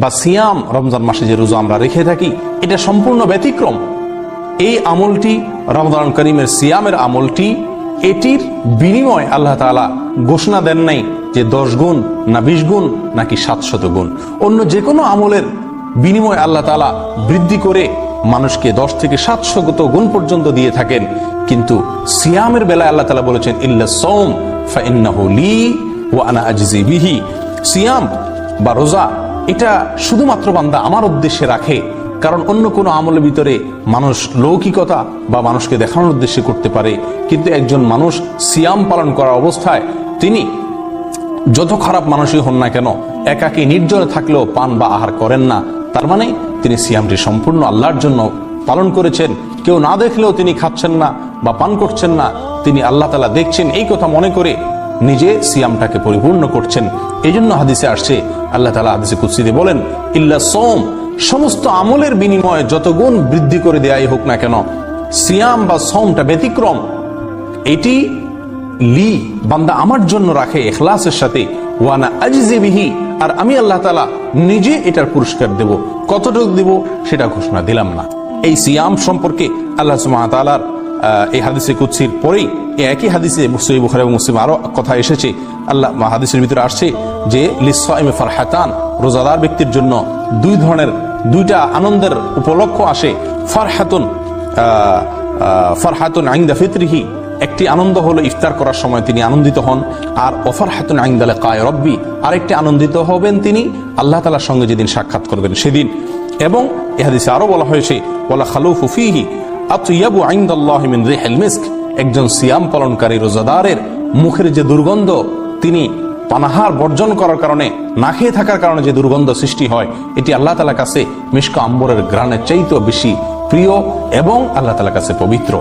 বা সিয়াম, রমজান মাসে যে রোজা আমরা রেখে থাকি, এটা সম্পূর্ণ ব্যতিক্রম। এই আমলটি, রমজান করিমের সিয়ামের আমলটি, এটির বিনিময় আল্লাহ তাআলা ঘোষণা দেন নাই যে 10 গুণ না 20 গুণ নাকি 700 গুণ। অন্য যে কোনো আমলের বিনিময় আল্লাহ তাআলা বৃদ্ধি করে মানুষকে 10 থেকে 700 গুণ পর্যন্ত দিয়ে থাকেন। কিন্তু সিয়ামের বেলায় আল্লাহ তাআলা বলেছেন ইল্লা সাওম ফাইন্নাহু লি ওয়া আনা আজজি বিহি। সিয়াম বা রোজা এটা শুধুমাত্র বান্দা আমার উদ্দেশ্যে রাখে, কারণ অন্য কোনো আমলের ভিতরে মানুষ লৌকিকতা বা মানুষকে দেখানোর উদ্দেশ্যে করতে পারে, কিন্তু একজন মানুষ সিয়াম পালন করা অবস্থায় তিনি যত খারাপ মানুষই হন না কেন, একাকী নির্জনে থাকলেও পান বা আহার করেন না, তার মানে তিনি সিয়ামটি সম্পূর্ণ আল্লাহর জন্য পালন করেছেন। কেউ না দেখলেও তিনি খাচ্ছেন না বা পান করছেন না, তিনি আল্লাহ তাআলা দেখছেন এই কথা মনে করে নিজে সিয়ামটাকে পরিপূর্ণ করছেন। এই জন্য হাদিসে আসছে, আল্লাহ তাআলা হাদিসে কুদসিতে বলেন ইল্লা সাওম, সমস্ত আমলের বিনিময়ে যত গুণ বৃদ্ধি করে দেয়াই হোক না কেন, সিয়াম বা সাওমটা ব্যতিক্রম। এটি লি, বান্দা আমার জন্য রাখে ইখলাসের সাথে, ওয়ানা আজজি বিহি, আর আমি আল্লাহ তাআলা নিজে এটার পুরস্কার দেব। কতটুকু দেব সেটা ঘোষণা দিলাম না। এই সিয়াম সম্পর্কে আল্লাহ সুবহানাহু ওয়া তাআলার এই হাদিসে কুদসির পরেই এই একই হাদিসে সহিহ বুখারী এবং মুসলিম আরো কথা এসেছে। আল্লাহ হাদিসের ভিতরে আসছে যে লিসসাইমি ফারহাতান, রোজাদার ব্যক্তির জন্য দুই ধরনের দুইটা আনন্দের উপলক্ষ আসে। ফারহাতুন ইনদা ফিতরিহি, একটি আনন্দ হলো ইফতার করার সময় তিনি আনন্দিত হন, আর ওফারহাতুন ইনদা লিকায়ে রাব্বি, আরেকটি আনন্দিত হবেন তিনি আল্লাহ তাআলার সঙ্গে যেদিন সাক্ষাৎ করবেন সেদিন। এবং এই হাদিসে আরো বলা হয়েছে ওয়ালা খালুফু ফিহি আতইয়াবু ইনদাল্লাহি মিন রিহিল মিস্ক, একজন সিয়াম পালনকারী রোজাদারের মুখের যে দুর্গন্ধ, তিনি পানাহার বর্জন করার কারণে, না খেয়ে থাকার কারণে যে দুর্গন্ধ সৃষ্টি হয়, এটি আল্লাহ তাআলার কাছে মিশক আম্বরের ঘ্রাণের চাইতেও বেশি প্রিয় এবং আল্লাহ তাআলার কাছে পবিত্র।